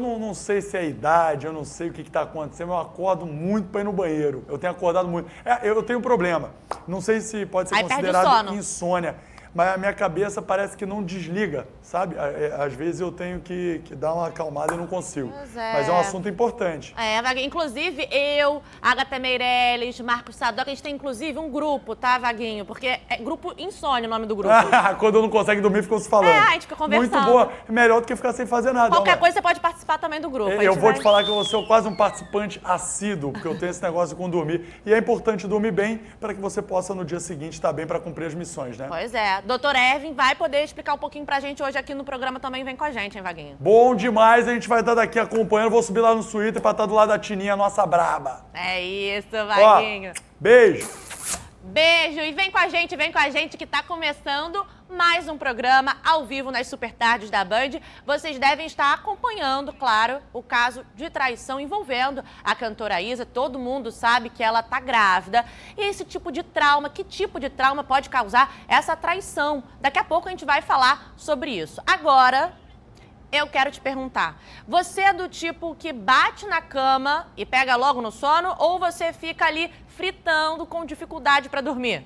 eu não sei se é a idade, eu não sei o que está acontecendo, eu acordo muito para ir no banheiro. Eu tenho acordado muito. Eu tenho um problema. Não sei se pode ser Aí considerado insônia, mas a minha cabeça parece que não desliga, sabe? Às vezes eu tenho que dar uma acalmada e não consigo. Mas é um assunto importante. Vaguinho. Inclusive, eu, Agatha Meirelles, Marcos Sadoc, a gente tem inclusive um grupo, tá, Vaguinho? Porque é grupo Insônia o nome do grupo. Quando não consegue dormir, ficam se falando. A gente fica conversando. Muito boa. É melhor do que ficar sem fazer nada. Qualquer coisa você pode participar também do grupo. Eu vou te falar que eu sou quase um participante assíduo, porque eu tenho esse negócio com dormir. E é importante dormir bem para que você possa no dia seguinte estar bem para cumprir as missões, né? Pois é. Doutor Ervin vai poder explicar um pouquinho pra gente hoje aqui no programa também. Vem com a gente, hein, Vaguinho? Bom demais, a gente vai estar daqui acompanhando. Vou subir lá no Twitter pra estar do lado da Tininha, nossa braba. É isso, Vaguinho. Beijo. Beijo. E vem com a gente que tá começando mais um programa ao vivo nas Super Tardes da Band. Vocês devem estar acompanhando, claro, o caso de traição envolvendo a cantora Isa. Todo mundo sabe que ela tá grávida. E esse tipo de trauma, que tipo de trauma pode causar essa traição? Daqui a pouco a gente vai falar sobre isso. Agora, eu quero te perguntar, você é do tipo que bate na cama e pega logo no sono ou você fica ali fritando com dificuldade para dormir?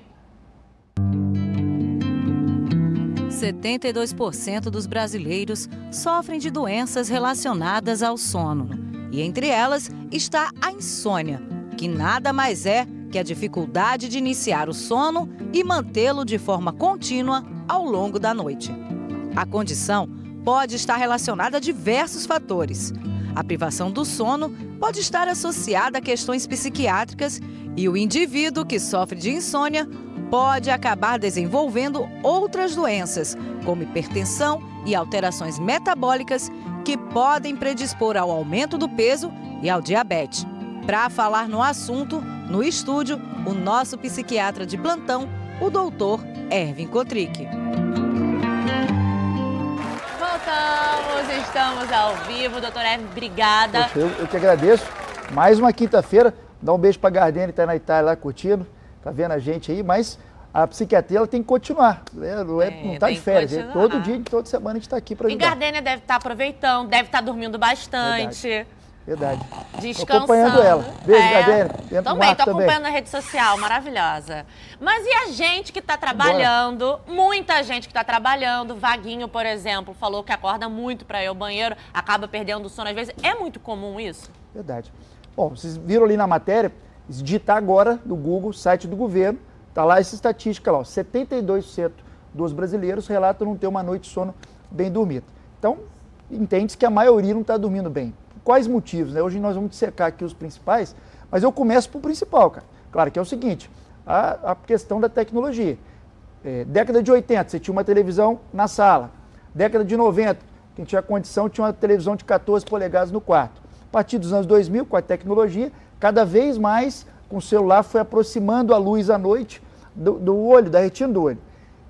72% dos brasileiros sofrem de doenças relacionadas ao sono. E entre elas está a insônia, que nada mais é que a dificuldade de iniciar o sono e mantê-lo de forma contínua ao longo da noite. A condição pode estar relacionada a diversos fatores. A privação do sono pode estar associada a questões psiquiátricas e o indivíduo que sofre de insônia pode acabar desenvolvendo outras doenças, como hipertensão e alterações metabólicas que podem predispor ao aumento do peso e ao diabetes. Para falar no assunto, no estúdio, o nosso psiquiatra de plantão, o doutor Ervin Kotrick. Estamos ao vivo. Doutor Ervin, obrigada. Poxa, eu que agradeço. Mais uma quinta-feira. Dá um beijo pra Gardene, que tá na Itália lá curtindo. Tá vendo a gente aí, mas a psiquiatria ela tem que continuar. Não tá de férias. Todo dia, toda semana a gente tá aqui pra ajudar. E Gardene deve estar aproveitando, deve estar dormindo bastante. Verdade. Descansando. Tô acompanhando ela. Beijo, Gardene. Também, tô acompanhando na rede social, maravilhosa. Mas e a gente que tá trabalhando? Muita gente que tá trabalhando. Vaguinho, por exemplo, falou que acorda muito pra ir ao banheiro, acaba perdendo o sono às vezes. É muito comum isso? Verdade. Bom, vocês viram ali na matéria, digitar agora no Google, site do governo, tá lá essa estatística lá, ó, 72% dos brasileiros relatam não ter uma noite de sono bem dormida. Então, entende-se que a maioria não está dormindo bem. Quais motivos, né? Hoje nós vamos dissecar aqui os principais, mas eu começo por principal, cara. Claro que é o seguinte, a questão da tecnologia. Década de 80, você tinha uma televisão na sala. Década de 90, quem tinha condição tinha uma televisão de 14 polegadas no quarto. A partir dos anos 2000, com a tecnologia, cada vez mais com o celular foi aproximando a luz à noite do olho, da retina do olho.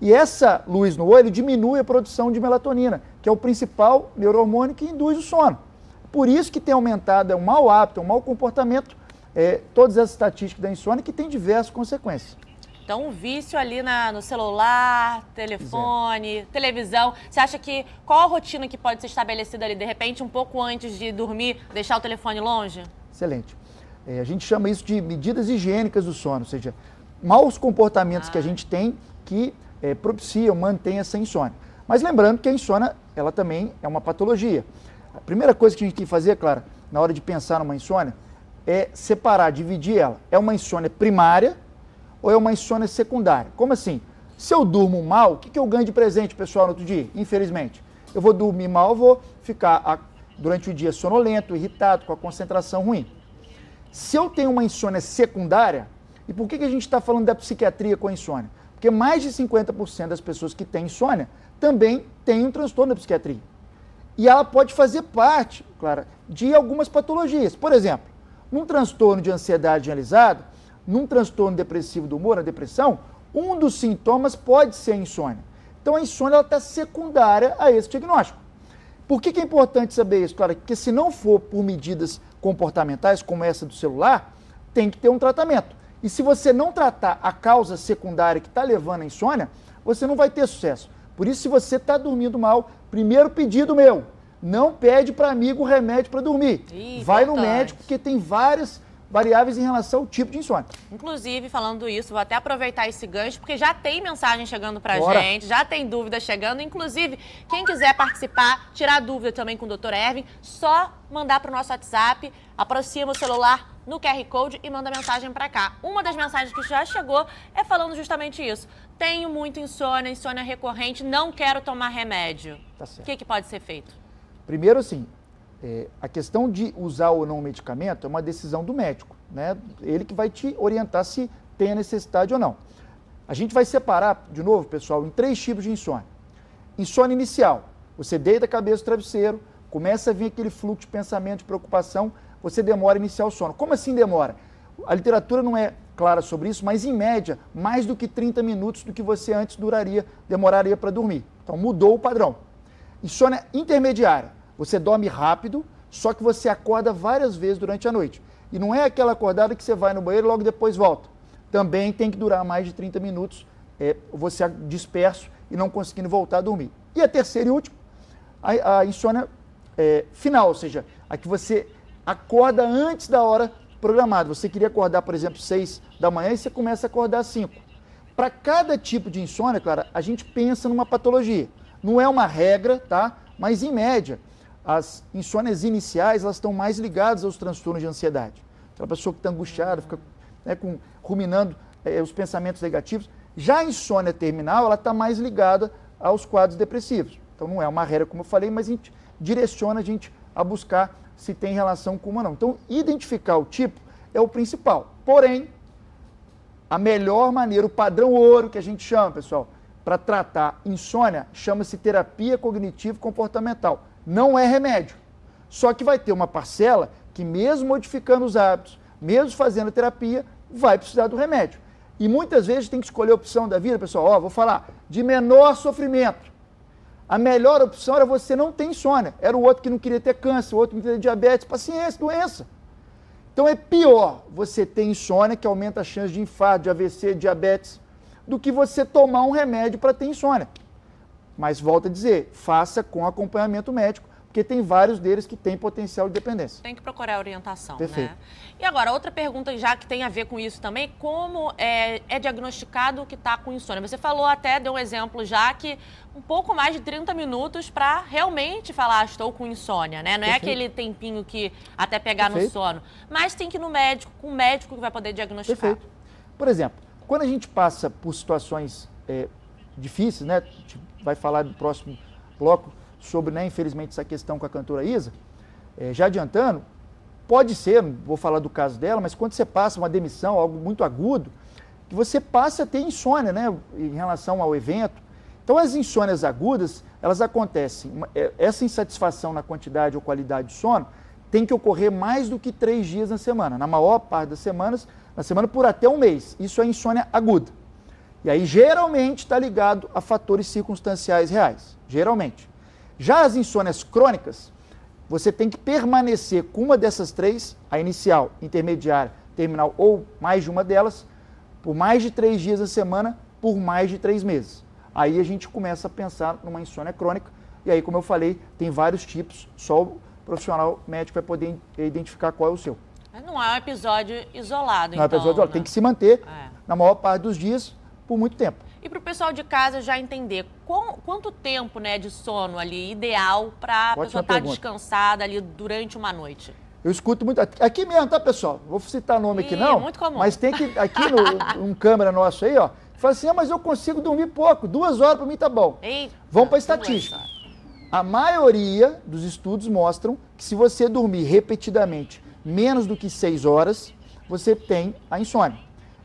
E essa luz no olho diminui a produção de melatonina, que é o principal neurohormônio que induz o sono. Por isso que tem aumentado, é um mau hábito, é um mau comportamento, todas as estatísticas da insônia que tem diversas consequências. Então, o vício ali no celular, telefone, televisão. Você acha que qual a rotina que pode ser estabelecida ali? De repente, um pouco antes de dormir, deixar o telefone longe? Excelente. A gente chama isso de medidas higiênicas do sono, ou seja, maus comportamentos que a gente tem que propiciam, mantêm essa insônia. Mas lembrando que a insônia, ela também é uma patologia. A primeira coisa que a gente tem que fazer, claro, na hora de pensar numa insônia, é separar, dividir ela. É uma insônia primária ou é uma insônia secundária? Como assim? Se eu durmo mal, o que eu ganho de presente, pessoal, no outro dia? Infelizmente. Eu vou dormir mal, vou ficar durante o dia sonolento, irritado, com a concentração ruim. Se eu tenho uma insônia secundária, e por que a gente está falando da psiquiatria com a insônia? Porque mais de 50% das pessoas que têm insônia também têm um transtorno da psiquiatria. E ela pode fazer parte, claro, de algumas patologias. Por exemplo, num transtorno de ansiedade generalizado, num transtorno depressivo do humor, a depressão, um dos sintomas pode ser a insônia. Então a insônia está secundária a esse diagnóstico. Por que é importante saber isso? Claro, porque se não for por medidas comportamentais, como essa do celular, tem que ter um tratamento. E se você não tratar a causa secundária que está levando à insônia, você não vai ter sucesso. Por isso, se você está dormindo mal, primeiro pedido meu, não pede para amigo remédio para dormir. Vai no médico, porque tem várias variáveis em relação ao tipo de insônia. Inclusive, falando isso, vou até aproveitar esse gancho, porque já tem mensagem chegando pra gente, já tem dúvida chegando. Inclusive, quem quiser participar, tirar dúvida também com o Dr. Ervin, só mandar pro nosso WhatsApp, aproxima o celular no QR Code e manda mensagem pra cá. Uma das mensagens que já chegou é falando justamente isso. Tenho muito insônia recorrente, não quero tomar remédio. Tá certo. O que pode ser feito? Primeiro, assim, a questão de usar ou não o medicamento é uma decisão do médico, né? Ele que vai te orientar se tem a necessidade ou não. A gente vai separar, de novo, pessoal, em 3 tipos de insônia. Insônia inicial, você deita a cabeça no travesseiro, começa a vir aquele fluxo de pensamento, de preocupação, você demora a iniciar o sono. Como assim demora? A literatura não é clara sobre isso, mas em média, mais do que 30 minutos do que você antes demoraria para dormir. Então mudou o padrão. Insônia intermediária. Você dorme rápido, só que você acorda várias vezes durante a noite. E não é aquela acordada que você vai no banheiro e logo depois volta. Também tem que durar mais de 30 minutos, você disperso e não conseguindo voltar a dormir. E a terceira e última, a insônia final, ou seja, a que você acorda antes da hora programada. Você queria acordar, por exemplo, 6 da manhã e você começa a acordar às 5. Para cada tipo de insônia, Clara, a gente pensa numa patologia. Não é uma regra, tá? Mas em média, as insônias iniciais, elas estão mais ligadas aos transtornos de ansiedade. Aquela pessoa que está angustiada, fica ruminando os pensamentos negativos. Já a insônia terminal, ela está mais ligada aos quadros depressivos. Então não é uma regra, como eu falei, mas a gente direciona a gente a buscar se tem relação com uma ou não. Então, identificar o tipo é o principal. Porém, a melhor maneira, o padrão ouro que a gente chama, pessoal, para tratar insônia, chama-se terapia cognitivo-comportamental. Não é remédio. Só que vai ter uma parcela que, mesmo modificando os hábitos, mesmo fazendo terapia, vai precisar do remédio. E muitas vezes tem que escolher a opção da vida, pessoal, vou falar, de menor sofrimento. A melhor opção era você não ter insônia. Era o outro que não queria ter câncer, o outro que não queria ter diabetes, paciência, doença. Então é pior você ter insônia, que aumenta a chance de infarto, de AVC, de diabetes, do que você tomar um remédio para ter insônia. Mas volto a dizer, faça com acompanhamento médico, porque tem vários deles que têm potencial de dependência. Tem que procurar orientação, Perfeito. né? E agora, outra pergunta já que tem a ver com isso também, como é diagnosticado o que está com insônia? Você falou até, deu um exemplo já, que um pouco mais de 30 minutos para realmente falar, estou com insônia, né? Não é aquele tempinho que até pegar no sono, mas tem que ir no médico, com o médico que vai poder diagnosticar. Perfeito. Por exemplo, quando a gente passa por situações difíceis, né? A gente vai falar no próximo bloco sobre, né, infelizmente, essa questão com a cantora Isa, já adiantando, pode ser, não vou falar do caso dela, mas quando você passa uma demissão, algo muito agudo, que você passa a ter insônia, né, em relação ao evento. Então, as insônias agudas, elas acontecem, essa insatisfação na quantidade ou qualidade de sono tem que ocorrer mais do que 3 dias na semana, na maior parte das semanas, na semana por até um mês. Isso é insônia aguda. E aí, geralmente, está ligado a fatores circunstanciais reais, geralmente. Já as insônias crônicas, você tem que permanecer com uma dessas 3, a inicial, intermediária, terminal ou mais de uma delas, por mais de 3 dias na semana, por mais de 3 meses. Aí a gente começa a pensar numa insônia crônica, e aí, como eu falei, tem vários tipos, só o profissional médico vai poder identificar qual é o seu. Não é um episódio isolado, não é um episódio isolado, né? Tem que se manter, na maior parte dos dias, por muito tempo. E para o pessoal de casa já entender quanto tempo, né, de sono ali ideal para a pessoa estar descansada ali durante uma noite? Eu escuto muito, aqui mesmo, tá, pessoal? Vou citar nome aqui não, muito comum. Mas tem que, aqui um câmera nosso aí, fala assim, mas eu consigo dormir pouco, 2 horas para mim tá bom. Eita, vamos para a estatística. A maioria dos estudos mostram que se você dormir repetidamente menos do que 6 horas, você tem a insônia.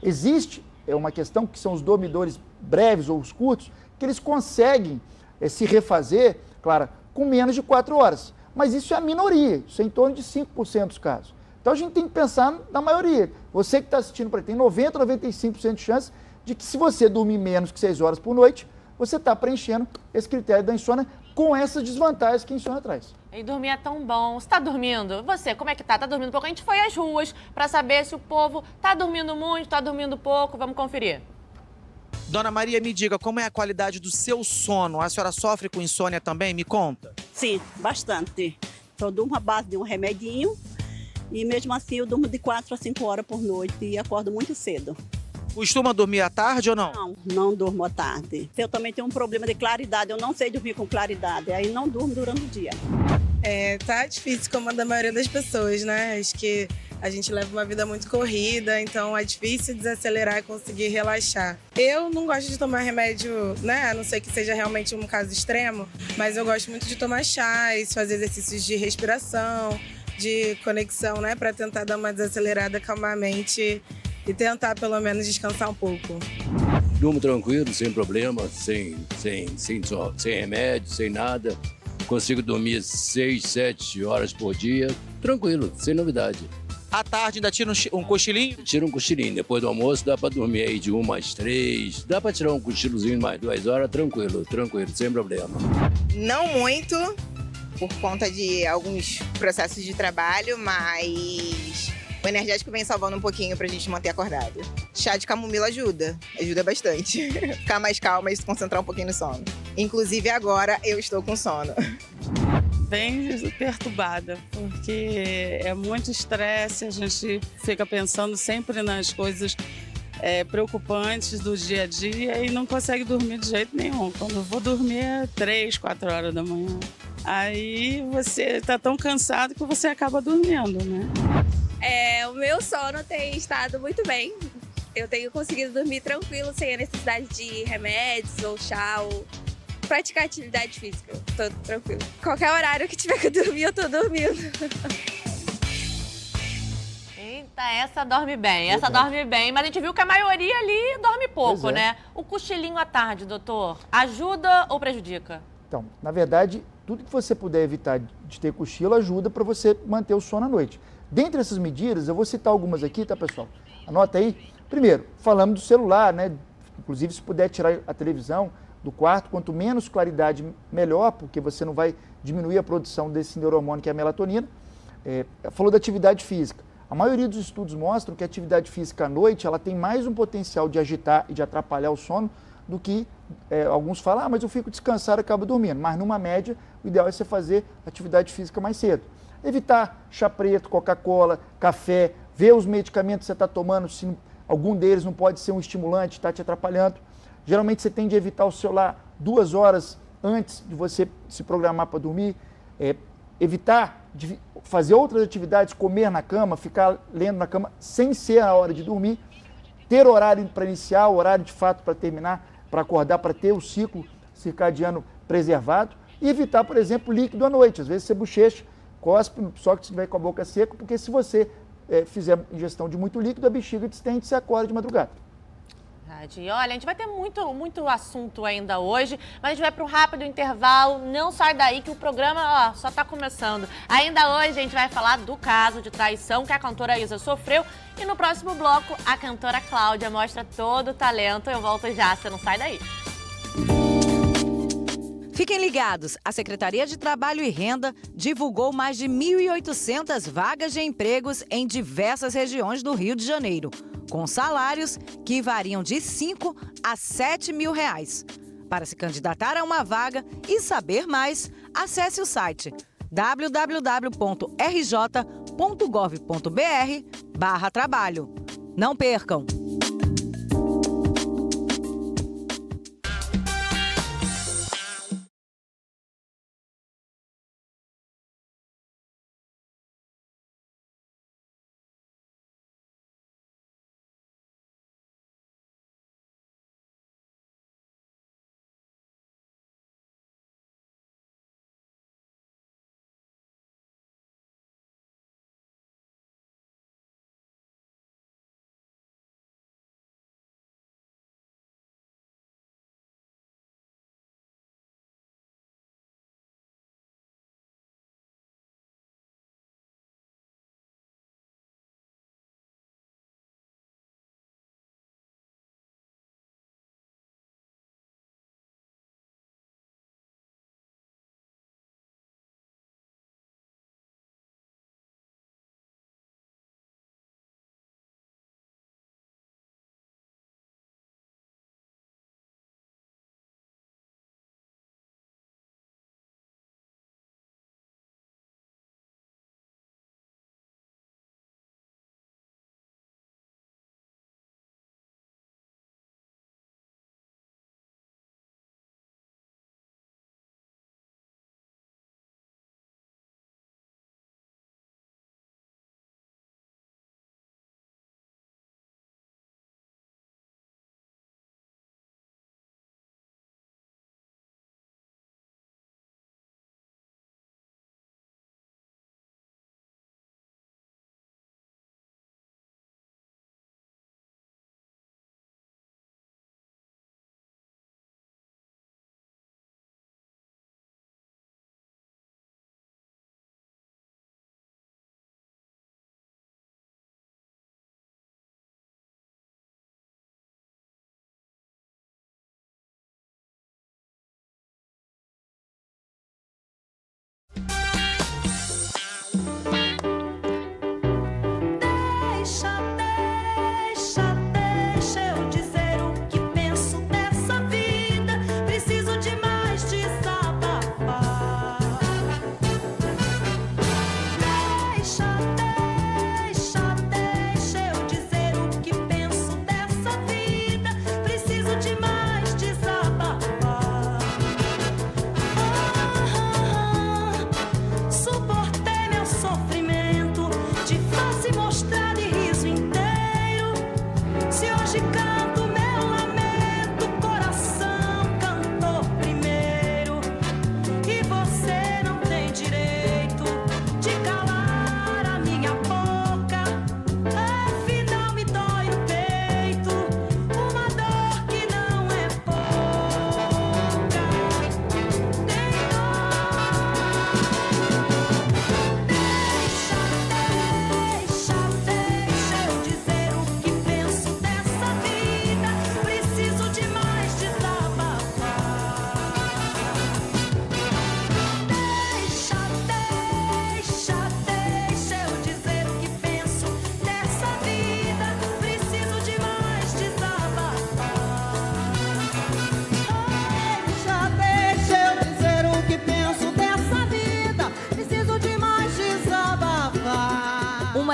Existe uma questão que são os dormidores breves ou os curtos, que eles conseguem se refazer, claro, com menos de 4 horas. Mas isso é a minoria, isso é em torno de 5% dos casos. Então a gente tem que pensar na maioria. Você que está assistindo para ele, tem 90, 95% de chance de que se você dormir menos que 6 horas por noite, você está preenchendo esse critério da insônia com essas desvantagens que a insônia traz. E dormir é tão bom. Você está dormindo? Você, como é que tá? Tá dormindo pouco? A gente foi às ruas para saber se o povo tá dormindo muito, tá dormindo pouco. Vamos conferir. Dona Maria, me diga, como é a qualidade do seu sono? A senhora sofre com insônia também? Me conta. Sim, bastante. Só durmo à base de um remedinho e mesmo assim eu durmo de 4 a 5 horas por noite e acordo muito cedo. Costuma dormir à tarde ou não? Não durmo à tarde. Eu também tenho um problema de claridade, eu não sei dormir com claridade, aí não durmo durante o dia. Tá difícil, como a da maioria das pessoas, né? Acho que a gente leva uma vida muito corrida, então é difícil desacelerar e conseguir relaxar. Eu não gosto de tomar remédio, né? A não ser que seja realmente um caso extremo, mas eu gosto muito de tomar chás, fazer exercícios de respiração, de conexão, né? Para tentar dar uma desacelerada, acalmar a mente e tentar pelo menos descansar um pouco. Durmo tranquilo, sem problema, sem remédio, sem nada. Consigo dormir 6, 7 horas por dia, tranquilo, sem novidade. À tarde ainda tira um cochilinho? Tira um cochilinho, depois do almoço dá para dormir aí de 1 às 3, dá para tirar um cochilozinho mais 2 horas, tranquilo, sem problema. Não muito, por conta de alguns processos de trabalho, mas o energético vem salvando um pouquinho pra gente manter acordado. Chá de camomila ajuda bastante. Ficar mais calma e se concentrar um pouquinho no sono. Inclusive agora eu estou com sono. Bem perturbada, porque é muito estresse, a gente fica pensando sempre nas coisas preocupantes do dia a dia e não consegue dormir de jeito nenhum. Quando eu vou dormir é 3, 4 horas da manhã. Aí você está tão cansado que você acaba dormindo, né? O meu sono tem estado muito bem. Eu tenho conseguido dormir tranquilo, sem a necessidade de remédios ou chá ou praticar atividade física. Tô tranquilo. Qualquer horário que tiver que dormir, eu tô dormindo. Eita, essa dorme bem, mas a gente viu que a maioria ali dorme pouco, né? O cochilinho à tarde, doutor, ajuda ou prejudica? Então, na verdade, tudo que você puder evitar de ter cochilo ajuda para você manter o sono à noite. Dentre essas medidas, eu vou citar algumas aqui, tá, pessoal? Anota aí. Primeiro, falamos do celular, né? Inclusive, se puder tirar a televisão do quarto, quanto menos claridade, melhor, porque você não vai diminuir a produção desse neurohormônio que é a melatonina. Falou da atividade física. A maioria dos estudos mostram que a atividade física à noite ela tem mais um potencial de agitar e de atrapalhar o sono do que alguns falam, mas eu fico descansado e acabo dormindo. Mas numa média, o ideal é você fazer atividade física mais cedo. Evitar chá preto, Coca-Cola, café, ver os medicamentos que você está tomando, se algum deles não pode ser um estimulante, está te atrapalhando. Geralmente você tende a evitar o celular 2 horas antes de você se programar para dormir. Evitar de fazer outras atividades, comer na cama, ficar lendo na cama sem ser a hora de dormir. Ter horário para iniciar, horário de fato para terminar, para acordar, para ter o ciclo circadiano preservado. E evitar, por exemplo, líquido à noite. Às vezes você bochecha, cospe, só que você vai com a boca seca, porque se você fizer ingestão de muito líquido, a bexiga distende e você acorda de madrugada. E olha, a gente vai ter muito assunto ainda hoje, mas a gente vai para um rápido intervalo. Não sai daí que o programa só está começando. Ainda hoje a gente vai falar do caso de traição que a cantora Isa sofreu e no próximo bloco a cantora Cláudia mostra todo o talento. Eu volto já, você não sai daí. Fiquem ligados, a Secretaria de Trabalho e Renda divulgou mais de 1.800 vagas de empregos em diversas regiões do Rio de Janeiro, com salários que variam de 5 a 7 mil reais. Para se candidatar a uma vaga e saber mais, acesse o site www.rj.gov.br/trabalho. Não percam!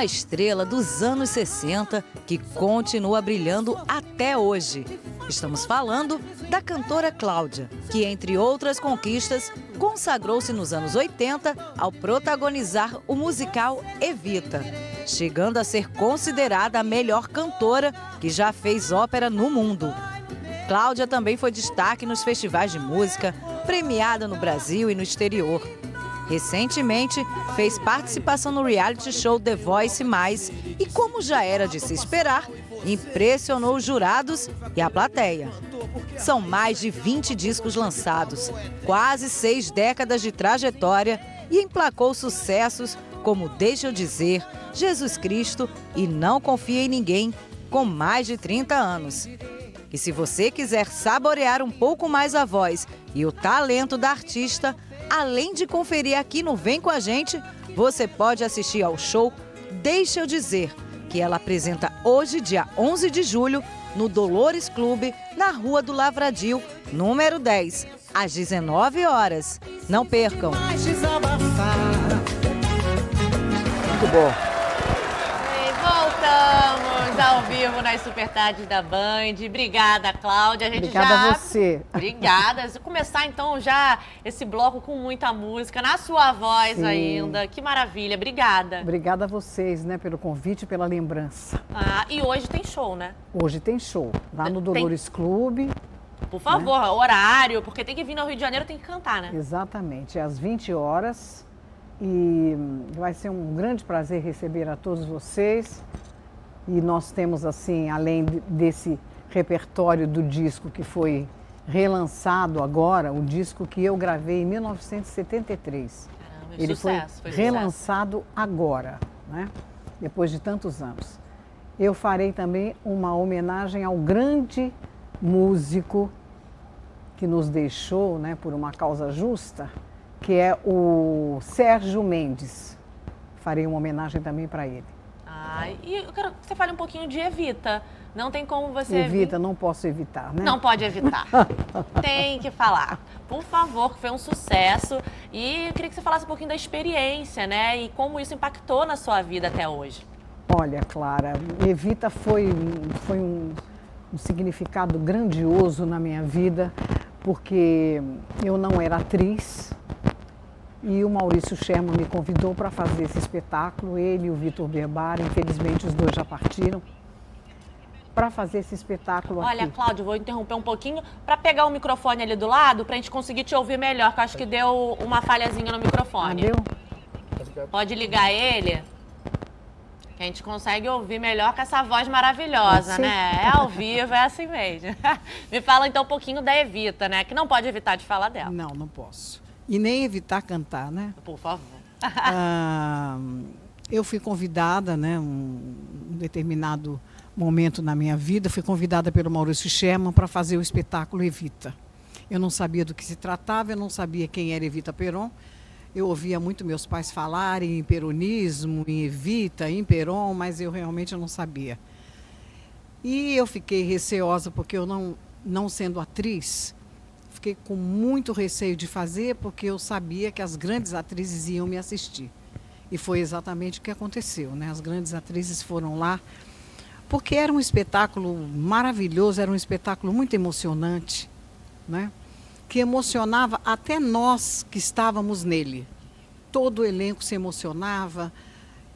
uma estrela dos anos 60 que continua brilhando até hoje. Estamos falando da cantora Cláudia, que, entre outras conquistas, consagrou-se nos anos 80 ao protagonizar o musical Evita, chegando a ser considerada a melhor cantora que já fez ópera no mundo. Cláudia também foi destaque nos festivais de música, premiada no Brasil e no exterior. Recentemente, fez participação no reality show The Voice+, e, como já era de se esperar, impressionou os jurados e a plateia. São mais de 20 discos lançados, quase 6 décadas de trajetória e emplacou sucessos como Deixa Eu Dizer, Jesus Cristo e Não Confia em Ninguém, com mais de 30 anos. E se você quiser saborear um pouco mais a voz e o talento da artista, além de conferir aqui no Vem Com a Gente, você pode assistir ao show Deixa Eu Dizer, que ela apresenta hoje, dia 11 de julho, no Dolores Clube, na Rua do Lavradio, número 10, às 19 horas. Não percam! Muito bom. Voltamos ao vivo nas Supertardes da Band. Obrigada, Cláudia. Obrigada a você. Obrigada. Vou começar então já esse bloco com muita música, na sua voz. Sim. Ainda. Que maravilha. Obrigada. Obrigada a vocês, né, pelo convite e pela lembrança. E hoje tem show, né? Hoje tem show, lá no Dolores Clube. Por favor, né? Horário, porque tem que vir no Rio de Janeiro, tem que cantar, né? Exatamente, às 20 horas. E vai ser um grande prazer receber a todos vocês. E nós temos, assim, além desse repertório do disco que foi relançado agora, o disco que eu gravei em 1973. Caramba, ele sucesso, foi relançado agora, né? Depois de tantos anos. Eu farei também uma homenagem ao grande músico que nos deixou, né, por uma causa justa, que é o Sérgio Mendes. Farei uma homenagem também para ele. E eu quero que você fale um pouquinho de Evita. Não tem como você... Evita, não posso evitar, né? Não pode evitar. Tem que falar. Por favor, que foi um sucesso. E eu queria que você falasse um pouquinho da experiência, né? E como isso impactou na sua vida até hoje. Olha, Clara, Evita foi um significado grandioso na minha vida, porque eu não era atriz. E o Maurício Sherman me convidou para fazer esse espetáculo, ele e o Vitor Berbar, infelizmente os dois já partiram, para fazer esse espetáculo aqui. Olha, Cláudia, vou interromper um pouquinho para pegar o microfone ali do lado, para a gente conseguir te ouvir melhor, que eu acho que deu uma falhazinha no microfone. Deu? Pode ligar ele, que a gente consegue ouvir melhor com essa voz maravilhosa, né? É ao vivo, é assim mesmo. Me fala então um pouquinho da Evita, né? Que não pode evitar de falar dela. Não posso. E nem evitar cantar, né? Por favor. Eu fui convidada, né, um determinado momento na minha vida, fui convidada pelo Maurício Sherman para fazer o espetáculo Evita. Eu não sabia do que se tratava, eu não sabia quem era Evita Peron. Eu ouvia muito meus pais falarem em peronismo, em Evita, em Peron, mas eu realmente não sabia. E eu fiquei receosa porque eu não sendo atriz, fiquei com muito receio de fazer, porque eu sabia que as grandes atrizes iam me assistir. E foi exatamente o que aconteceu, né? As grandes atrizes foram lá, porque era um espetáculo maravilhoso, era um espetáculo muito emocionante, né? Que emocionava até nós que estávamos nele. Todo o elenco se emocionava,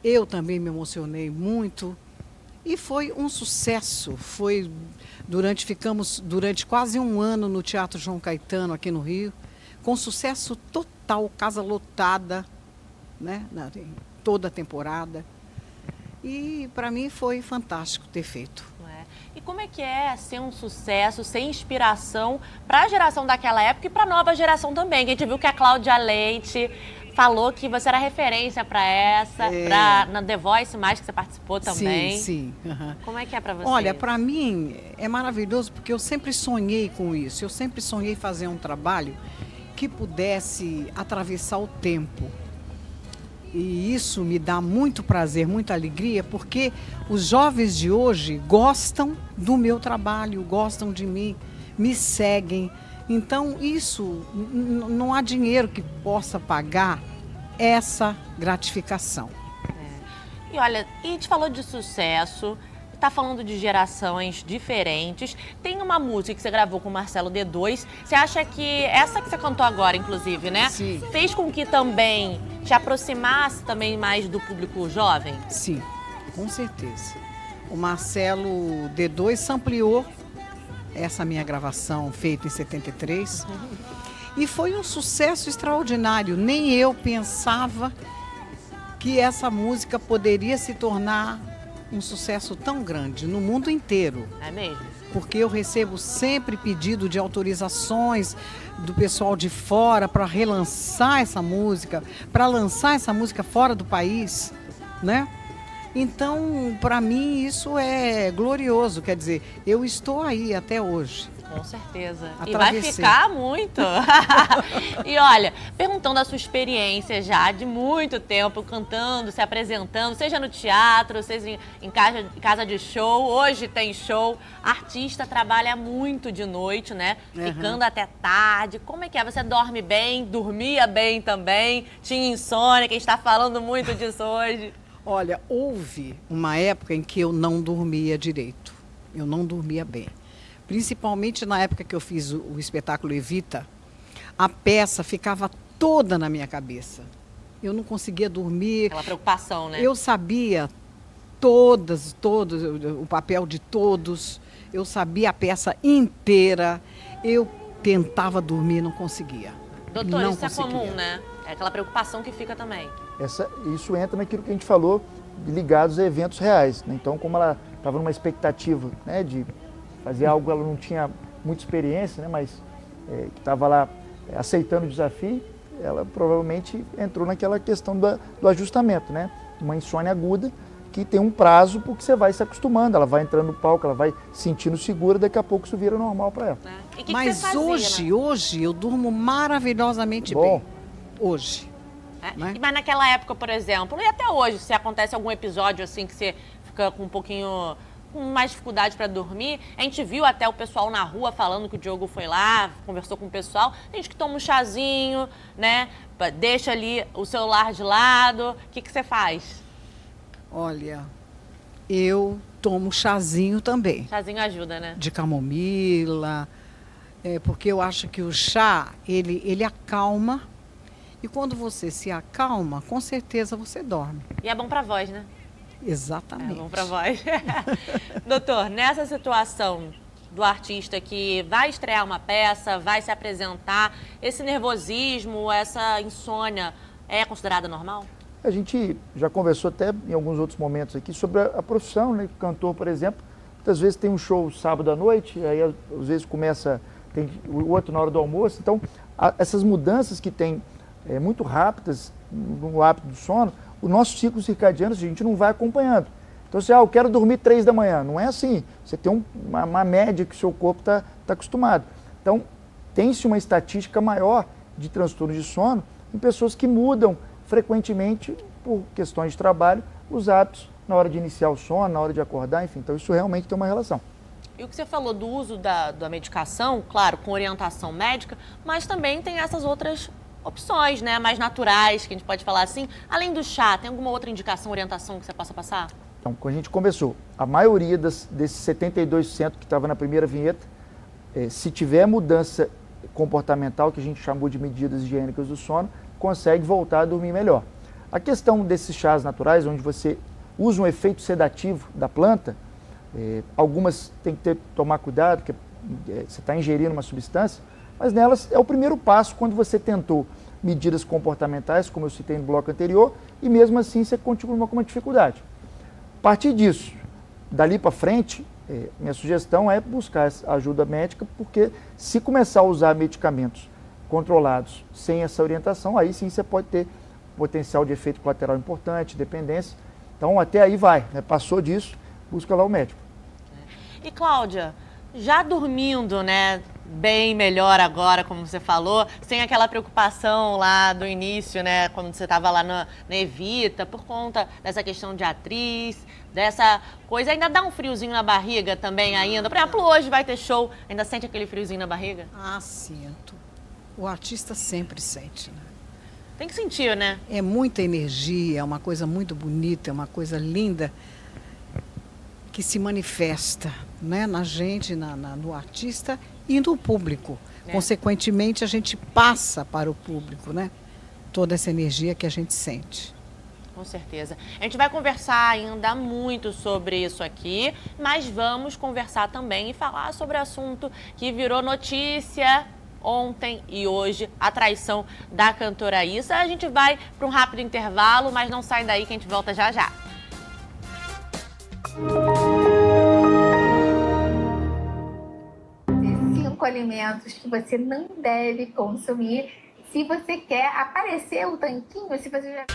eu também me emocionei muito. E foi um sucesso, ficamos durante quase um ano no Teatro João Caetano, aqui no Rio, com sucesso total, casa lotada, né, toda a temporada. E para mim foi fantástico ter feito. E como é que é ser um sucesso, ser inspiração para a geração daquela época e para a nova geração também? Que a gente viu que a Cláudia Leite falou que você era referência para na The Voice+, que você participou também. Sim. Uhum. Como é que é para você? Olha, para mim é maravilhoso porque eu sempre sonhei com isso. Eu sempre sonhei fazer um trabalho que pudesse atravessar o tempo. E isso me dá muito prazer, muita alegria, porque os jovens de hoje gostam do meu trabalho, gostam de mim, me seguem. Então, isso, não há dinheiro que possa pagar essa gratificação. E olha, a gente falou de sucesso, tá falando de gerações diferentes. Tem uma música que você gravou com o Marcelo D2. Você acha que essa que você cantou agora, inclusive, né? Sim. Fez com que também te aproximasse também mais do público jovem? Sim, com certeza. O Marcelo D2 sampleou essa minha gravação feita em 73 e foi um sucesso extraordinário. Nem eu pensava que essa música poderia se tornar um sucesso tão grande no mundo inteiro. É mesmo? Porque eu recebo sempre pedido de autorizações do pessoal de fora para relançar essa música, para lançar essa música fora do país, né? Então, para mim, isso é glorioso. Quer dizer, eu estou aí até hoje. Com certeza. Atravessei. E vai ficar muito. E olha, perguntando a sua experiência já de muito tempo cantando, se apresentando, seja no teatro, seja em casa de show, hoje tem show. Artista trabalha muito de noite, né? Ficando até tarde. Como é que é? Você dorme bem? Dormia bem também? Tinha insônia, que a gente está falando muito disso hoje. Olha, houve uma época em que eu não dormia direito. Eu não dormia bem. Principalmente na época que eu fiz o espetáculo Evita, a peça ficava toda na minha cabeça. Eu não conseguia dormir. Aquela preocupação, né? Eu sabia todos, o papel de todos. Eu sabia a peça inteira. Eu tentava dormir, não conseguia. Doutor, não isso conseguia. é comum, né? É aquela preocupação que fica também. Isso entra naquilo que a gente falou, ligados a eventos reais, né? Então, como ela estava numa expectativa, né, de fazer algo, ela não tinha muita experiência, né, mas que estava lá aceitando o desafio, ela provavelmente entrou naquela questão do ajustamento, né? Uma insônia aguda que tem um prazo porque você vai se acostumando, ela vai entrando no palco, ela vai sentindo segura, daqui a pouco isso vira normal para ela. E que Mas você fazia, hoje eu durmo maravilhosamente bem. Hoje. Né? Mas naquela época, por exemplo, e até hoje, se acontece algum episódio assim que você fica com um pouquinho com mais dificuldade para dormir, a gente viu até o pessoal na rua falando que o Diogo foi lá, conversou com o pessoal, tem gente que toma um chazinho, né? Deixa ali o celular de lado. O que você faz? Olha, eu tomo chazinho também. Chazinho ajuda, né? De camomila, porque eu acho que o chá, ele acalma. E quando você se acalma, com certeza você dorme. E é bom pra voz, né? Exatamente. É bom pra voz. Doutor, nessa situação do artista que vai estrear uma peça, vai se apresentar, esse nervosismo, essa insônia, é considerada normal? A gente já conversou até em alguns outros momentos aqui sobre a profissão, né? O cantor, por exemplo, muitas vezes tem um show sábado à noite, aí às vezes tem o outro na hora do almoço. Então, essas mudanças que tem muito rápidas no hábito do sono, o nosso ciclo circadiano a gente não vai acompanhando. Então, eu quero dormir 3 da manhã. Não é assim. Você tem uma média que o seu corpo está acostumado. Então, tem-se uma estatística maior de transtorno de sono em pessoas que mudam frequentemente, por questões de trabalho, os hábitos na hora de iniciar o sono, na hora de acordar, enfim. Então, isso realmente tem uma relação. E o que você falou do uso da medicação, claro, com orientação médica, mas também tem essas outras opções, né, mais naturais, que a gente pode falar assim. Além do chá, tem alguma outra indicação, orientação que você possa passar? Então, quando a gente começou, a maioria desses 72% que estava na primeira vinheta, se tiver mudança comportamental, que a gente chamou de medidas higiênicas do sono, consegue voltar a dormir melhor. A questão desses chás naturais, onde você usa um efeito sedativo da planta, algumas tem que tomar cuidado, porque você está ingerindo uma substância, mas nelas é o primeiro passo quando você tentou medidas comportamentais, como eu citei no bloco anterior, e mesmo assim você continua com uma dificuldade. A partir disso, dali para frente, minha sugestão é buscar ajuda médica, porque se começar a usar medicamentos controlados sem essa orientação, aí sim você pode ter potencial de efeito colateral importante, dependência. Então até aí vai, né? Passou disso, busca lá o médico. E Cláudia, já dormindo, né, bem melhor agora, como você falou, sem aquela preocupação lá do início, né, quando você estava lá na Evita, por conta dessa questão de atriz, dessa coisa, ainda dá um friozinho na barriga também ainda? Por exemplo, hoje vai ter show, ainda sente aquele friozinho na barriga? Ah, sinto. O artista sempre sente, né? Tem que sentir, né? É muita energia, é uma coisa muito bonita, é uma coisa linda que se manifesta, né, na gente, no artista e no público. Consequentemente, a gente passa para o público, né, toda essa energia que a gente sente. Com certeza. A gente vai conversar ainda muito sobre isso aqui, mas vamos conversar também e falar sobre o assunto que virou notícia ontem e hoje, a traição da cantora Issa. A gente vai para um rápido intervalo, mas não sai daí que a gente volta já já. Cinco alimentos que você não deve consumir se você quer aparecer o tanquinho, se você já...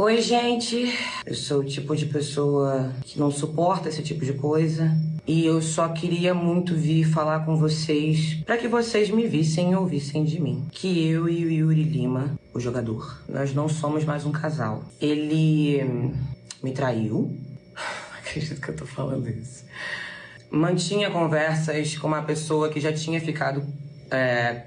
Oi, gente. Eu sou o tipo de pessoa que não suporta esse tipo de coisa. E eu só queria muito vir falar com vocês para que vocês me vissem e ouvissem de mim. Que eu e o Yuri Lima, o jogador, nós não somos mais um casal. Ele me traiu. Não acredito que eu tô falando isso. Mantinha conversas com uma pessoa que já tinha ficado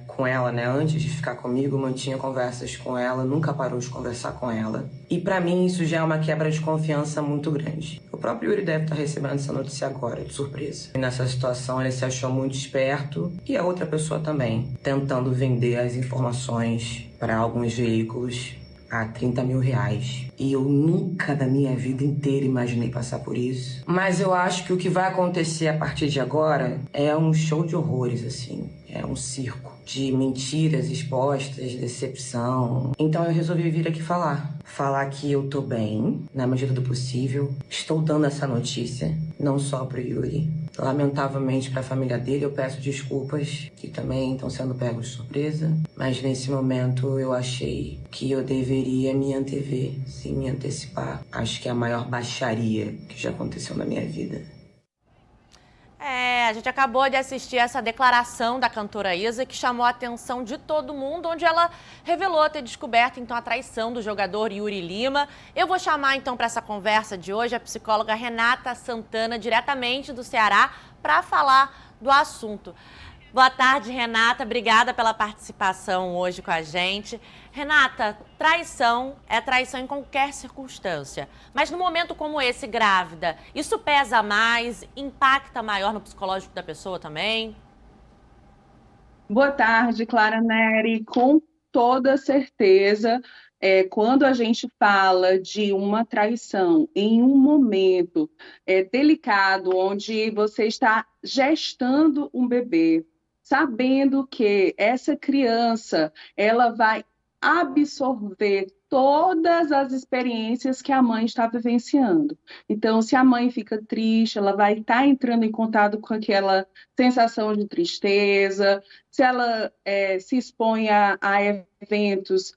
com ela, né? Antes de ficar comigo, mantinha conversas com ela, nunca parou de conversar com ela. E pra mim isso já é uma quebra de confiança muito grande. O próprio Yuri deve estar recebendo essa notícia agora, de surpresa. E nessa situação ele se achou muito esperto e a outra pessoa também, tentando vender as informações para alguns veículos a 30 mil reais. E eu nunca da minha vida inteira imaginei passar por isso. Mas eu acho que o que vai acontecer a partir de agora é um show de horrores, assim. É um circo de mentiras expostas, decepção. Então eu resolvi vir aqui falar. Falar que eu tô bem, na medida do possível. Estou dando essa notícia, não só pro Yuri. Lamentavelmente para a família dele, eu peço desculpas, que também estão sendo pegos de surpresa. Mas nesse momento eu achei que eu deveria me antever, se me antecipar. Acho que é a maior baixaria que já aconteceu na minha vida. A gente acabou de assistir essa declaração da cantora Issa, que chamou a atenção de todo mundo, onde ela revelou ter descoberto, então, a traição do jogador Yuri Lima. Eu vou chamar, então, para essa conversa de hoje a psicóloga Renata Santana, diretamente do Ceará, para falar do assunto. Boa tarde, Renata. Obrigada pela participação hoje com a gente. Renata, traição é traição em qualquer circunstância. Mas num momento como esse, grávida, isso pesa mais, impacta maior no psicológico da pessoa também? Boa tarde, Clara Neri. Com toda certeza, quando a gente fala de uma traição em um momento delicado, onde você está gestando um bebê, sabendo que essa criança ela vai absorver todas as experiências que a mãe está vivenciando. Então, se a mãe fica triste, ela vai estar entrando em contato com aquela sensação de tristeza. Se ela se expõe a eventos,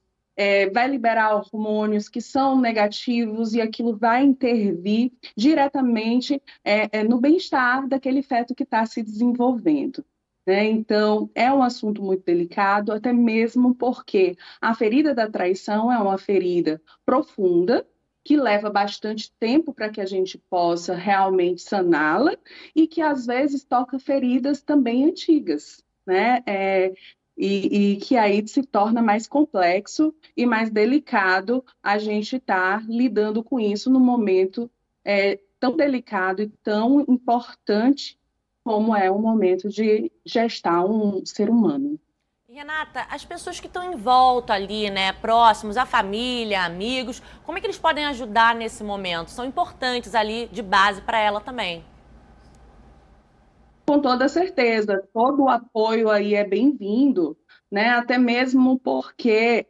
vai liberar hormônios que são negativos e aquilo vai intervir diretamente no bem-estar daquele feto que está se desenvolvendo. Então, é um assunto muito delicado, até mesmo porque a ferida da traição é uma ferida profunda, que leva bastante tempo para que a gente possa realmente saná-la e que, às vezes, toca feridas também antigas, né? E que aí se torna mais complexo e mais delicado a gente estar lidando com isso num momento tão delicado e tão importante como é o momento de gestar um ser humano. Renata, as pessoas que estão em volta ali, né, próximos, a família, amigos, como é que eles podem ajudar nesse momento? São importantes ali de base para ela também. Com toda certeza, todo o apoio aí é bem-vindo, né? Até mesmo porque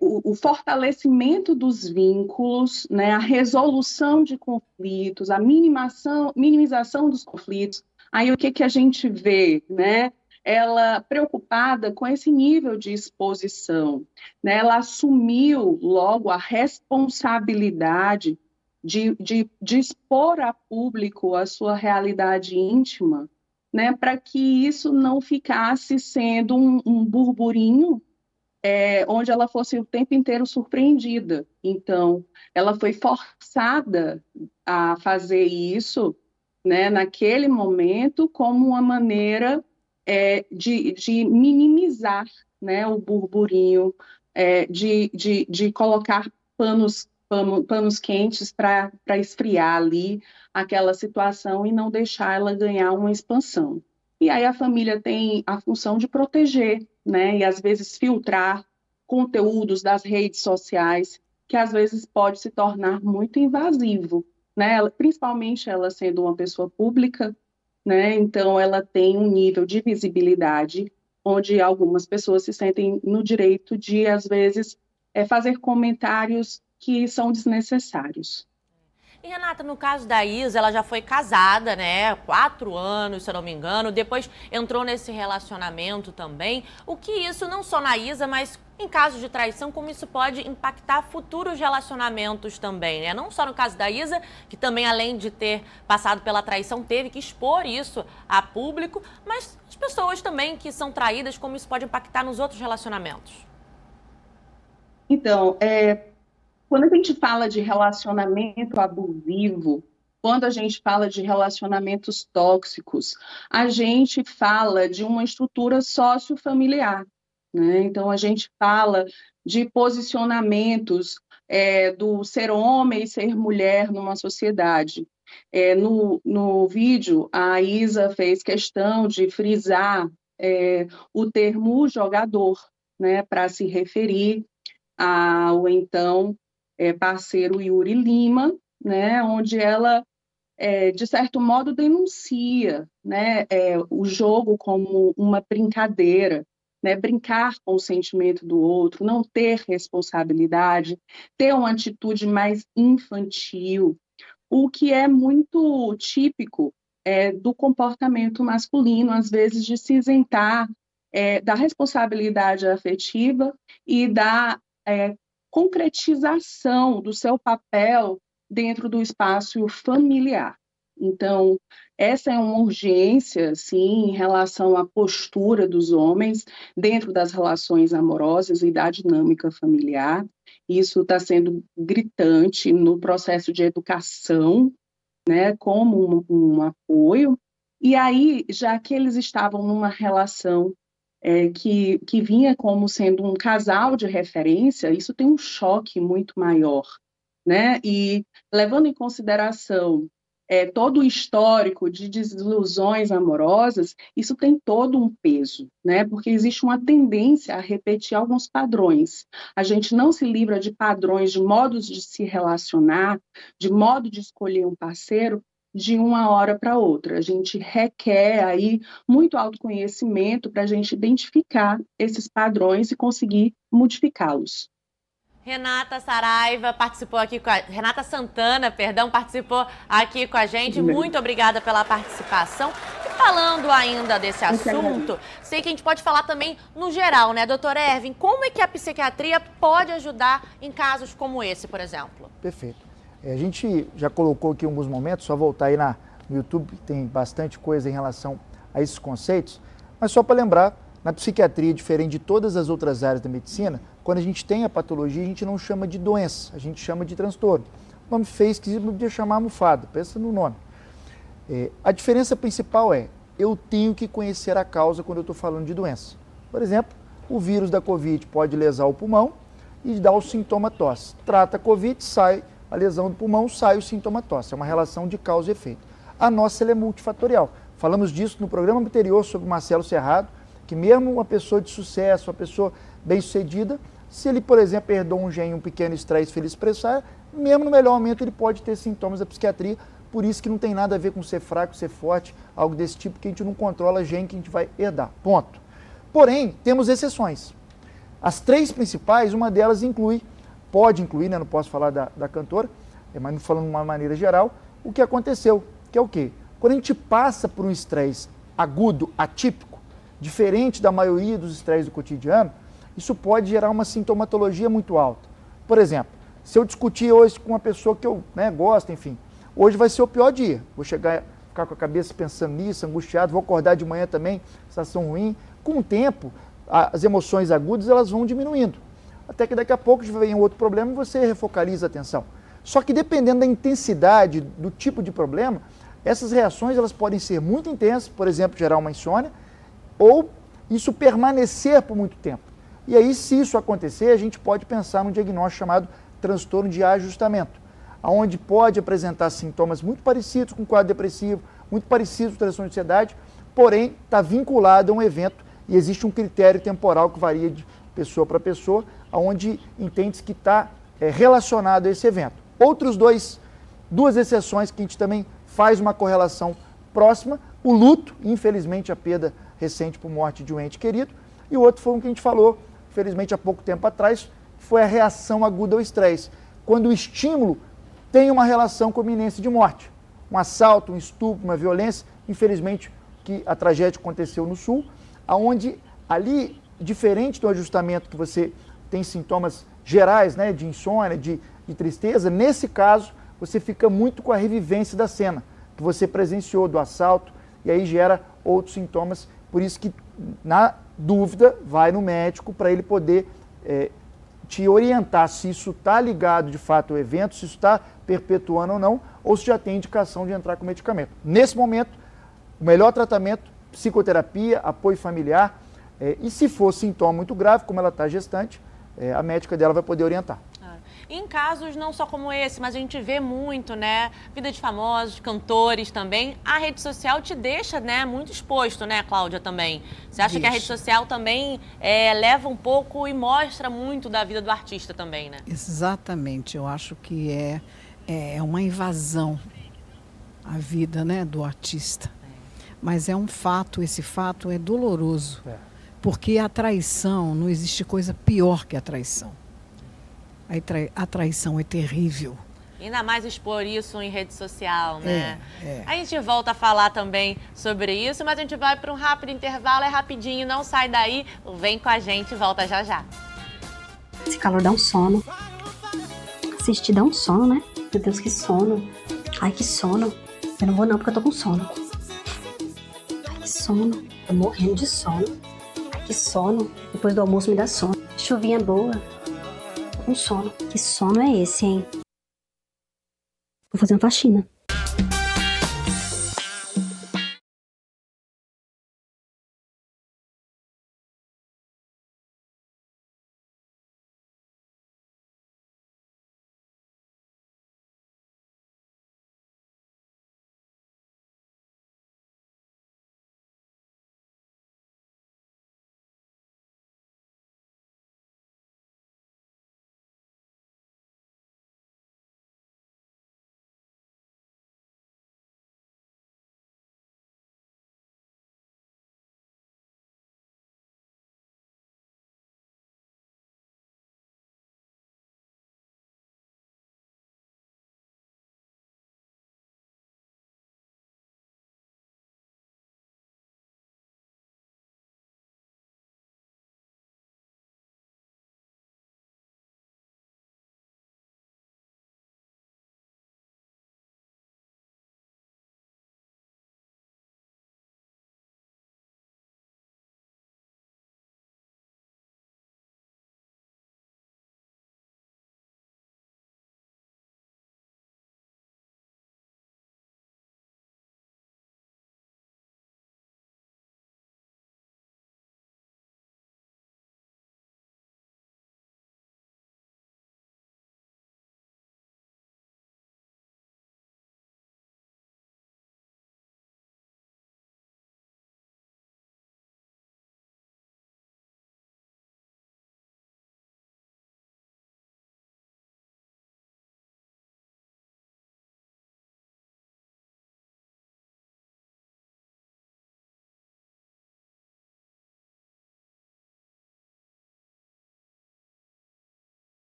o fortalecimento dos vínculos, né? A resolução de conflitos, a minimização dos conflitos. Aí o que a gente vê, né? Ela preocupada com esse nível de exposição, né? Ela assumiu logo a responsabilidade de expor a público a sua realidade íntima, né, para que isso não ficasse sendo um burburinho onde ela fosse o tempo inteiro surpreendida. Então, ela foi forçada a fazer isso, né, naquele momento como uma maneira de minimizar, né, o burburinho, de colocar panos quentes para esfriar ali aquela situação e não deixar ela ganhar uma expansão. E aí a família tem a função de proteger, né? E às vezes filtrar conteúdos das redes sociais, que às vezes pode se tornar muito invasivo, né? Principalmente ela sendo uma pessoa pública, né? Então ela tem um nível de visibilidade onde algumas pessoas se sentem no direito de, às vezes, fazer comentários que são desnecessários. E, Renata, no caso da Isa, ela já foi casada, né? 4 anos, se eu não me engano. Depois entrou nesse relacionamento também. O que isso, não só na Isa, mas em casos de traição, como isso pode impactar futuros relacionamentos também, né? Não só no caso da Isa, que também, além de ter passado pela traição, teve que expor isso a público, mas as pessoas também que são traídas, como isso pode impactar nos outros relacionamentos. Então, quando a gente fala de relacionamento abusivo, quando a gente fala de relacionamentos tóxicos, a gente fala de uma estrutura sociofamiliar, né? Então, a gente fala de posicionamentos do ser homem e ser mulher numa sociedade. No vídeo, a Isa fez questão de frisar o termo jogador, né, para se referir ao então parceiro Yuri Lima, né, onde ela, de certo modo, denuncia, né, o jogo como uma brincadeira, né, brincar com o sentimento do outro, não ter responsabilidade, ter uma atitude mais infantil, o que é muito típico do comportamento masculino, às vezes, de se isentar da responsabilidade afetiva e da concretização do seu papel dentro do espaço familiar. Então, essa é uma urgência, sim, em relação à postura dos homens dentro das relações amorosas e da dinâmica familiar. Isso está sendo gritante no processo de educação, né, como um apoio. E aí, já que eles estavam numa relação que vinha como sendo um casal de referência, isso tem um choque muito maior, né? E levando em consideração todo o histórico de desilusões amorosas, isso tem todo um peso, né? Porque existe uma tendência a repetir alguns padrões. A gente não se livra de padrões, de modos de se relacionar, de modo de escolher um parceiro, de uma hora para outra. A gente requer aí muito autoconhecimento para a gente identificar esses padrões e conseguir modificá-los. Renata Saraiva participou aqui com Renata Santana, perdão, participou aqui com a gente. Muito obrigada pela participação. E falando ainda desse assunto, sei que a gente pode falar também no geral, né, doutor Ervin? Como é que a psiquiatria pode ajudar em casos como esse, por exemplo? Perfeito. A gente já colocou aqui alguns momentos, só voltar aí no YouTube, tem bastante coisa em relação a esses conceitos, mas só para lembrar, na psiquiatria, diferente de todas as outras áreas da medicina, quando a gente tem a patologia, a gente não chama de doença, a gente chama de transtorno. O nome feio, esquisito, não podia chamar almofada, pensa no nome. A diferença principal é, eu tenho que conhecer a causa quando eu estou falando de doença. Por exemplo, o vírus da Covid pode lesar o pulmão e dar o sintoma tosse. Trata a Covid, sai a lesão do pulmão, sai o sintoma tosse. É uma relação de causa e efeito. A nossa ela é multifatorial. Falamos disso no programa anterior sobre o Marcelo Serrado, que mesmo uma pessoa de sucesso, uma pessoa bem-sucedida, se ele, por exemplo, herdou um gene, um pequeno estresse feliz expressar, mesmo no melhor momento ele pode ter sintomas da psiquiatria, por isso que não tem nada a ver com ser fraco, ser forte, algo desse tipo, que a gente não controla gene que a gente vai herdar, ponto. Porém, temos exceções. As 3 principais, uma delas pode incluir, né, não posso falar da cantora, mas falando de uma maneira geral, o que aconteceu, que é o quê? Quando a gente passa por um estresse agudo, atípico, diferente da maioria dos estresses do cotidiano, isso pode gerar uma sintomatologia muito alta. Por exemplo, se eu discutir hoje com uma pessoa que eu gosto, enfim, hoje vai ser o pior dia. Vou ficar com a cabeça pensando nisso, angustiado, vou acordar de manhã também, sensação ruim. Com o tempo, as emoções agudas elas vão diminuindo. Até que daqui a pouco vem um outro problema e você refocaliza a atenção. Só que dependendo da intensidade, do tipo de problema, essas reações elas podem ser muito intensas, por exemplo, gerar uma insônia, ou isso permanecer por muito tempo. E aí, se isso acontecer, a gente pode pensar num diagnóstico chamado transtorno de ajustamento, onde pode apresentar sintomas muito parecidos com quadro depressivo, muito parecidos com transtorno de ansiedade, porém está vinculado a um evento e existe um critério temporal que varia de pessoa para pessoa, onde entende-se que está relacionado a esse evento. Outros duas exceções que a gente também faz uma correlação próxima, o luto, infelizmente a perda recente por morte de um ente querido, e o outro foi um que a gente falou, infelizmente há pouco tempo atrás, foi a reação aguda ao estresse, quando o estímulo tem uma relação com a iminência de morte, um assalto, um estupro, uma violência, infelizmente que a tragédia aconteceu no Sul, onde ali, diferente do ajustamento que você tem sintomas gerais, né, de insônia, de tristeza, nesse caso você fica muito com a revivência da cena que você presenciou do assalto e aí gera outros sintomas, por isso que na dúvida vai no médico para ele poder te orientar se isso está ligado de fato ao evento, se isso está perpetuando ou se já tem indicação de entrar com medicamento. Nesse momento, o melhor tratamento, psicoterapia, apoio familiar, e se for sintoma muito grave, como ela está gestante, a médica dela vai poder orientar. Em casos não só como esse, mas a gente vê muito, né? Vida de famosos, cantores também. A rede social te deixa, né, muito exposto, né, Cláudia, também? Você acha que a rede social também leva um pouco e mostra muito da vida do artista também, né? Exatamente. Eu acho que é uma invasão à vida, né, do artista. Mas é um fato, esse fato é doloroso. Porque a traição, não existe coisa pior que a traição. A traição é terrível. Ainda mais expor isso em rede social, né? A gente volta a falar também sobre isso, mas a gente vai para um rápido intervalo, é rapidinho, não sai daí. Vem com a gente, volta já já. Esse calor dá um sono. Assistir dá um sono, né? Meu Deus, que sono. Ai, que sono. Eu não vou não, porque eu tô com sono. Ai, que sono. Tô morrendo de sono. Ai, que sono. Depois do almoço me dá sono. Chuvinha boa. Com sono. Que sono é esse, hein? Vou fazer uma faxina.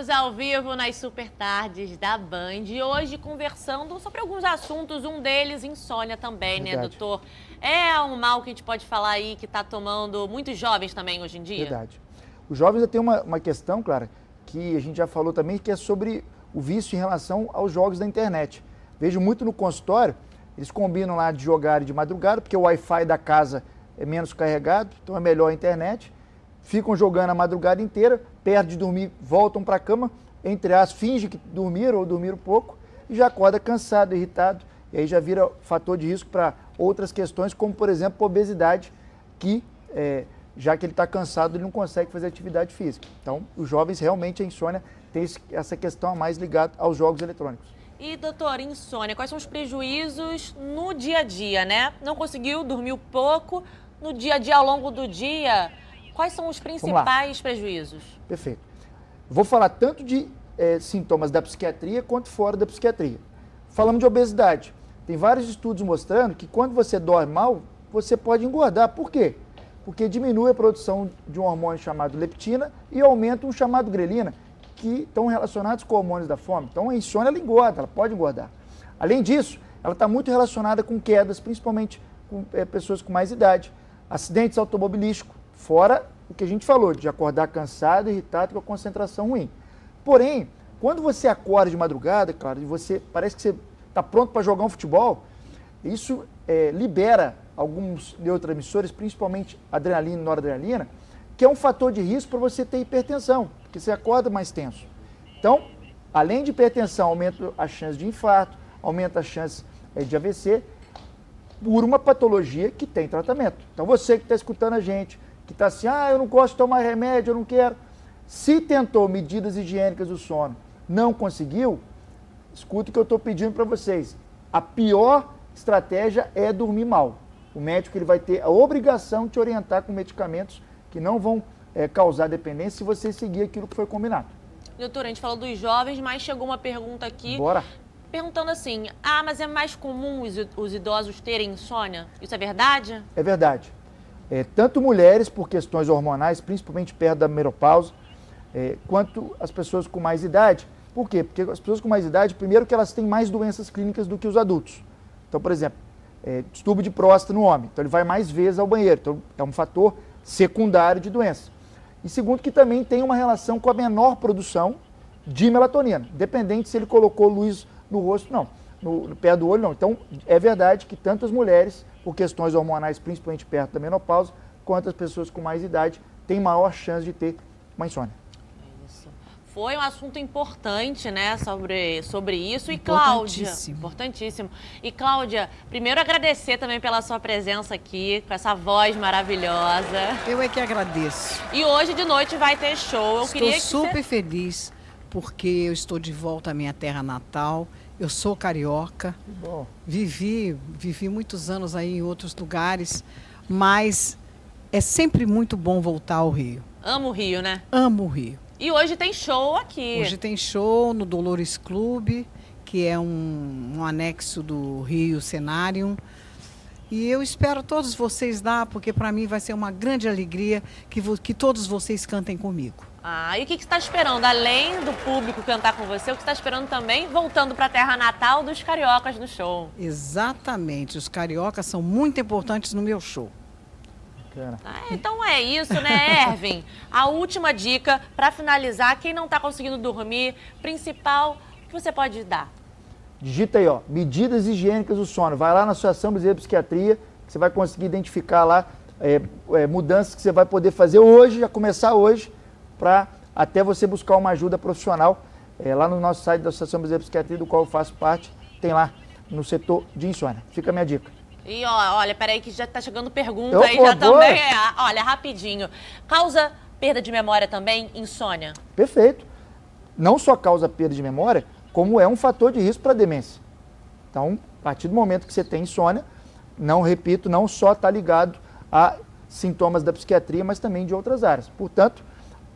Estamos ao vivo nas Super Tardes da Band e hoje conversando sobre alguns assuntos, um deles insônia também, né, doutor? É um mal que a gente pode falar aí que está tomando muitos jovens também hoje em dia? Verdade. Os jovens têm uma questão, Clara, que a gente já falou também, que é sobre o vício em relação aos jogos da internet. Vejo muito no consultório, eles combinam lá de jogar de madrugada, porque o Wi-Fi da casa é menos carregado, então é melhor a internet. Ficam jogando a madrugada inteira, perto de dormir, voltam para a cama, entre aspas, fingem que dormiram ou dormiram pouco e já acorda cansado, irritado. E aí já vira fator de risco para outras questões, como, por exemplo, a obesidade, que já que ele está cansado, ele não consegue fazer atividade física. Então, os jovens realmente, a insônia tem essa questão a mais ligada aos jogos eletrônicos. E, doutor, insônia, quais são os prejuízos no dia a dia, né? Não conseguiu, dormiu pouco, no dia a dia, ao longo do dia, quais são os principais prejuízos? Perfeito. Vou falar tanto de sintomas da psiquiatria quanto fora da psiquiatria. Falamos de obesidade. Tem vários estudos mostrando que quando você dorme mal, você pode engordar. Por quê? Porque diminui a produção de um hormônio chamado leptina e aumenta um chamado grelina, que estão relacionados com hormônios da fome. Então a insônia ela engorda, ela pode engordar. Além disso, ela está muito relacionada com quedas, principalmente com pessoas com mais idade. Acidentes automobilísticos, fora o que a gente falou, de acordar cansado, irritado, com a concentração ruim. Porém, quando você acorda de madrugada, claro, e você parece que você está pronto para jogar um futebol, isso libera alguns neurotransmissores, principalmente adrenalina e noradrenalina, que é um fator de risco para você ter hipertensão, porque você acorda mais tenso. Então, além de hipertensão, aumenta a chance de infarto, aumenta a chance de AVC, por uma patologia que tem tratamento. Então, você que está escutando a gente, que está assim, eu não gosto de tomar remédio, eu não quero. Se tentou medidas higiênicas do sono, não conseguiu, escuta o que eu estou pedindo para vocês. A pior estratégia é dormir mal. O médico ele vai ter a obrigação de te orientar com medicamentos que não vão causar dependência se você seguir aquilo que foi combinado. Doutora, a gente falou dos jovens, mas chegou uma pergunta aqui. Bora. Perguntando assim, mas é mais comum os idosos terem insônia? Isso é verdade? É verdade. Tanto mulheres por questões hormonais, principalmente perto da menopausa, quanto as pessoas com mais idade. Por quê? Porque as pessoas com mais idade, primeiro que elas têm mais doenças clínicas do que os adultos. Então, por exemplo, distúrbio de próstata no homem, então ele vai mais vezes ao banheiro, então é um fator secundário de doença. E segundo que também tem uma relação com a menor produção de melatonina, independente se ele colocou luz no rosto, não, no pé do olho, não. Então, é verdade que tanto as mulheres, por questões hormonais, principalmente perto da menopausa, quanto as pessoas com mais idade, têm maior chance de ter uma insônia. Foi um assunto importante, né, sobre isso. E Cláudia, importantíssimo. E Cláudia, primeiro agradecer também pela sua presença aqui, com essa voz maravilhosa. Eu é que agradeço. E hoje de noite vai ter show. Estou super feliz, porque eu estou de volta à minha terra natal. Eu sou carioca. Bom. Vivi muitos anos aí em outros lugares, mas é sempre muito bom voltar ao Rio. Amo o Rio, né? Amo o Rio. E hoje tem show aqui. Hoje tem show no Dolores Clube, que é um anexo do Rio Cenário. E eu espero todos vocês lá, porque para mim vai ser uma grande alegria que todos vocês cantem comigo. E o que você está esperando? Além do público cantar com você, o que você está esperando também, voltando para a terra natal dos cariocas no show? Exatamente. Os cariocas são muito importantes no meu show. Então é isso, né, Ervin? A última dica para finalizar, quem não está conseguindo dormir, principal, que você pode dar? Digita aí, medidas higiênicas do sono. Vai lá na Associação Brasileira de Psiquiatria, que você vai conseguir identificar lá mudanças que você vai poder fazer hoje, já começar hoje, para até você buscar uma ajuda profissional. Lá no nosso site da Associação Brasileira de Psiquiatria, do qual eu faço parte, tem lá no setor de insônia. Fica a minha dica. E olha, peraí que já tá chegando pergunta aí já também. Olha, rapidinho. Causa perda de memória também, insônia? Perfeito. Não só causa perda de memória, como é um fator de risco para demência. Então, a partir do momento que você tem insônia, não só está ligado a sintomas da psiquiatria, mas também de outras áreas. Portanto,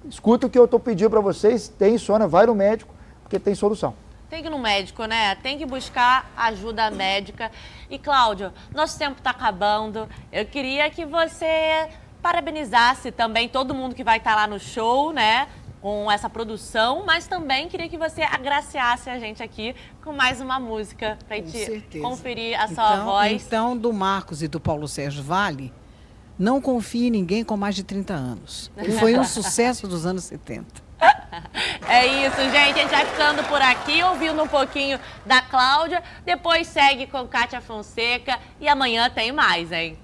escuta o que eu estou pedindo para vocês, tem insônia, vai no médico, porque tem solução. Tem que ir no médico, né? Tem que buscar ajuda médica. E, Cláudio, nosso tempo está acabando. Eu queria que você parabenizasse também todo mundo que vai estar lá no show, né? com essa produção, mas também queria que você agraciasse a gente aqui com mais uma música para gente conferir a sua voz. Então, do Marcos e do Paulo Sérgio Vale, Não Confie em Ninguém com Mais de 30 anos. Foi um sucesso dos anos 70. É isso, gente. A gente vai ficando por aqui, ouvindo um pouquinho da Cláudia. Depois segue com Kátia Fonseca e amanhã tem mais, hein?